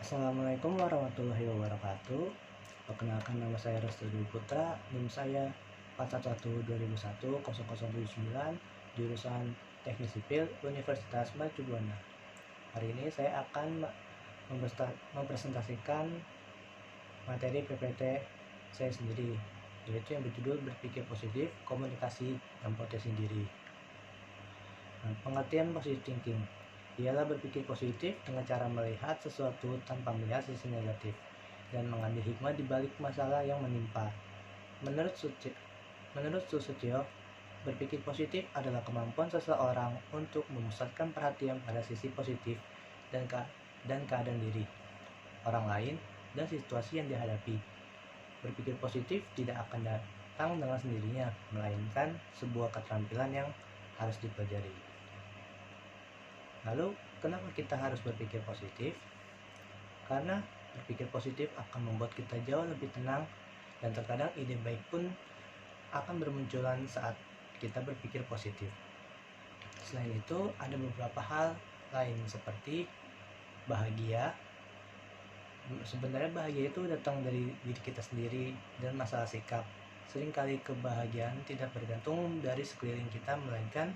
Assalamualaikum warahmatullahi wabarakatuh. Perkenalkan, nama saya Restu Dwi Putra, NIM saya 411-2001-0079, jurusan Teknik Sipil Universitas Mercubuana. Hari ini saya akan mempresentasikan materi PPT saya sendiri, yaitu yang berjudul Berpikir Positif, Komunikasi, dan Potensi Diri. Pengertian positive thinking ialah berpikir positif dengan cara melihat sesuatu tanpa melihat sisi negatif dan mengambil hikmah di balik masalah yang menimpa. Menurut Susutyo, berpikir positif adalah kemampuan seseorang untuk memusatkan perhatian pada sisi positif dan keadaan diri, orang lain, dan situasi yang dihadapi. Berpikir positif tidak akan datang dengan sendirinya, melainkan sebuah keterampilan yang harus dipelajari. Lalu, kenapa kita harus berpikir positif? Karena berpikir positif akan membuat kita jauh lebih tenang, dan terkadang ide baik pun akan bermunculan saat kita berpikir positif. Selain itu, ada beberapa hal lain seperti bahagia. Sebenarnya bahagia itu datang dari diri kita sendiri dan masalah sikap. Seringkali kebahagiaan tidak bergantung dari sekeliling kita, melainkan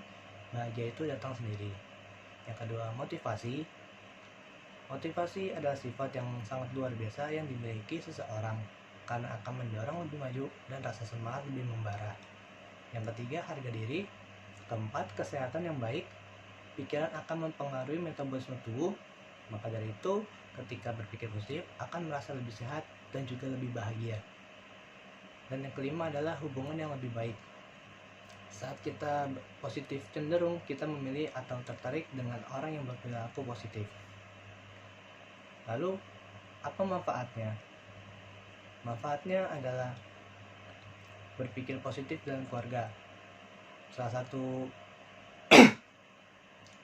bahagia itu datang sendiri. Yang kedua, motivasi. Motivasi adalah sifat yang sangat luar biasa yang dimiliki seseorang karena akan mendorong lebih maju dan rasa semangat lebih membara. Yang ketiga, harga diri. Keempat, kesehatan yang baik. Pikiran akan mempengaruhi metabolisme tubuh, maka dari itu ketika berpikir positif akan merasa lebih sehat dan juga lebih bahagia. Dan yang kelima adalah hubungan yang lebih baik. Saat kita positif, cenderung kita memilih atau tertarik dengan orang yang berperilaku positif. Lalu, apa manfaatnya? Manfaatnya adalah berpikir positif dalam keluarga. Salah satu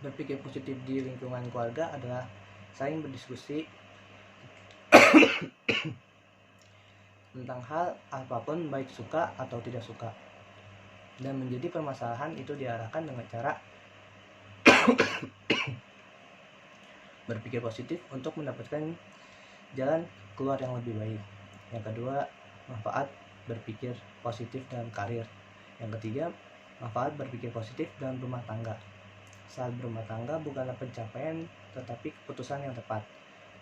berpikir positif di lingkungan keluarga adalah saling berdiskusi tentang hal apapun, baik suka atau tidak suka. Dan menjadi permasalahan itu diarahkan dengan cara berpikir positif untuk mendapatkan jalan keluar yang lebih baik. Yang kedua, manfaat berpikir positif dalam karir. Yang ketiga, manfaat berpikir positif dalam rumah tangga. Saat berumah tangga bukanlah pencapaian, tetapi keputusan yang tepat.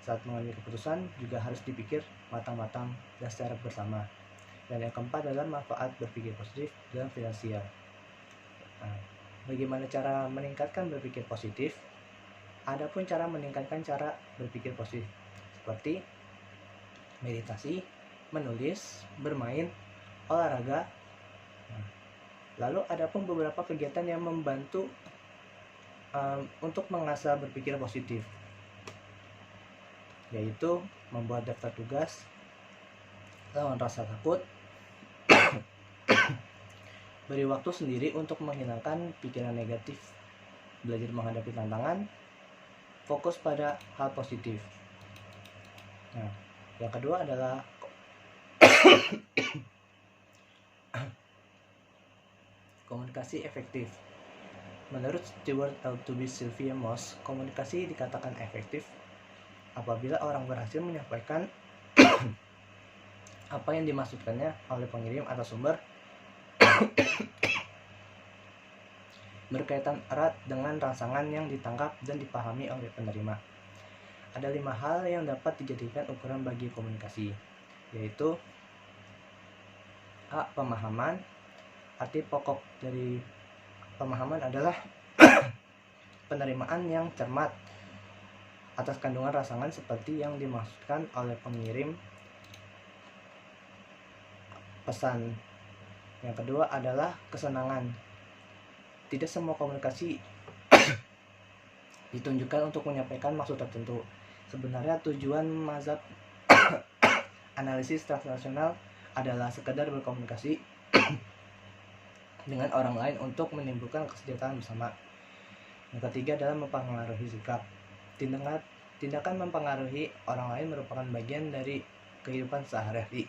Saat mengambil keputusan juga harus dipikir matang-matang dan secara bersama. Dan yang keempat adalah manfaat berpikir positif dalam finansial. Bagaimana cara meningkatkan berpikir positif? Adapun cara meningkatkan cara berpikir positif seperti meditasi, menulis, bermain, olahraga. Lalu adapun beberapa kegiatan yang membantu untuk mengasah berpikir positif, yaitu membuat daftar tugas, lawan rasa takut, beri waktu sendiri untuk menghilangkan pikiran negatif, belajar menghadapi tantangan, fokus pada hal positif. Yang kedua adalah komunikasi efektif. Menurut Stewart L2B Sylvia Moss, komunikasi dikatakan efektif apabila orang berhasil menyampaikan apa yang dimaksudkannya oleh pengirim atau sumber berkaitan erat dengan rangsangan yang ditangkap dan dipahami oleh penerima. Ada 5 hal yang dapat dijadikan ukuran bagi komunikasi, yaitu A. Pemahaman. Arti pokok dari pemahaman adalah penerimaan yang cermat atas kandungan rangsangan seperti yang dimaksudkan oleh pengirim pesan. Yang kedua adalah kesenangan. Tidak semua komunikasi ditunjukkan untuk menyampaikan maksud tertentu. Sebenarnya tujuan mazhab analisis transaksional adalah sekedar berkomunikasi dengan orang lain untuk menimbulkan kesejahteraan bersama. Yang ketiga adalah mempengaruhi sikap. Tindakan mempengaruhi orang lain merupakan bagian dari kehidupan sehari-hari.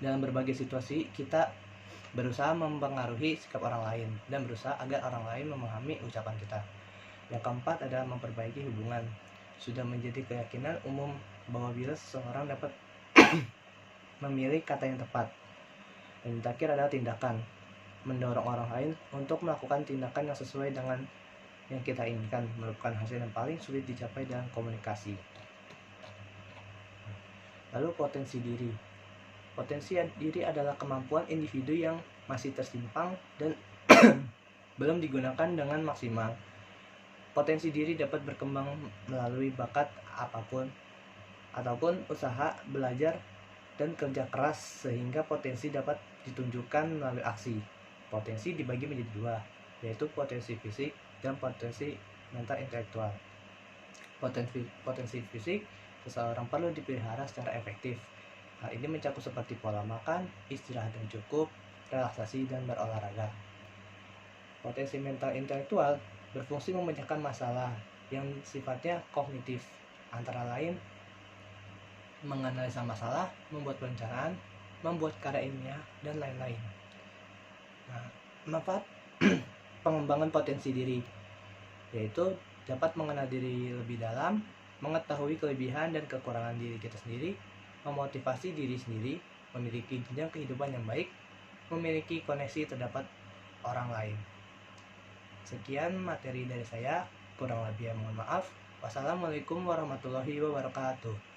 Dalam berbagai situasi, kita berusaha mempengaruhi sikap orang lain dan berusaha agar orang lain memahami ucapan kita. Yang keempat adalah memperbaiki hubungan. sudah menjadi keyakinan umum bahwa bila seseorang dapat memilih kata yang tepat. Dan yang terakhir adalah tindakan, mendorong orang lain untuk melakukan tindakan yang sesuai dengan yang kita inginkan, merupakan hasil yang paling sulit dicapai dalam komunikasi. Lalu potensi diri. Potensi diri adalah kemampuan individu yang masih tersimpan dan belum digunakan dengan maksimal. Potensi diri dapat berkembang melalui bakat apapun ataupun usaha, belajar, dan kerja keras sehingga potensi dapat ditunjukkan melalui aksi. Potensi dibagi menjadi dua, yaitu potensi fisik dan potensi mental intelektual. Potensi fisik, seseorang perlu dipelihara secara efektif. Hal ini mencakup seperti pola makan, istirahat yang cukup, relaksasi, dan berolahraga. Potensi mental intelektual berfungsi memecahkan masalah yang sifatnya kognitif, antara lain menganalisa masalah, membuat perencanaan, membuat karya ilmiah, dan lain-lain. Nah, manfaat pengembangan potensi diri yaitu dapat mengenal diri lebih dalam, mengetahui kelebihan dan kekurangan diri kita sendiri, memotivasi diri sendiri, memiliki jenjang kehidupan yang baik, memiliki koneksi terdapat orang lain. Sekian materi dari saya, kurang lebih mohon maaf. Wassalamualaikum warahmatullahi wabarakatuh.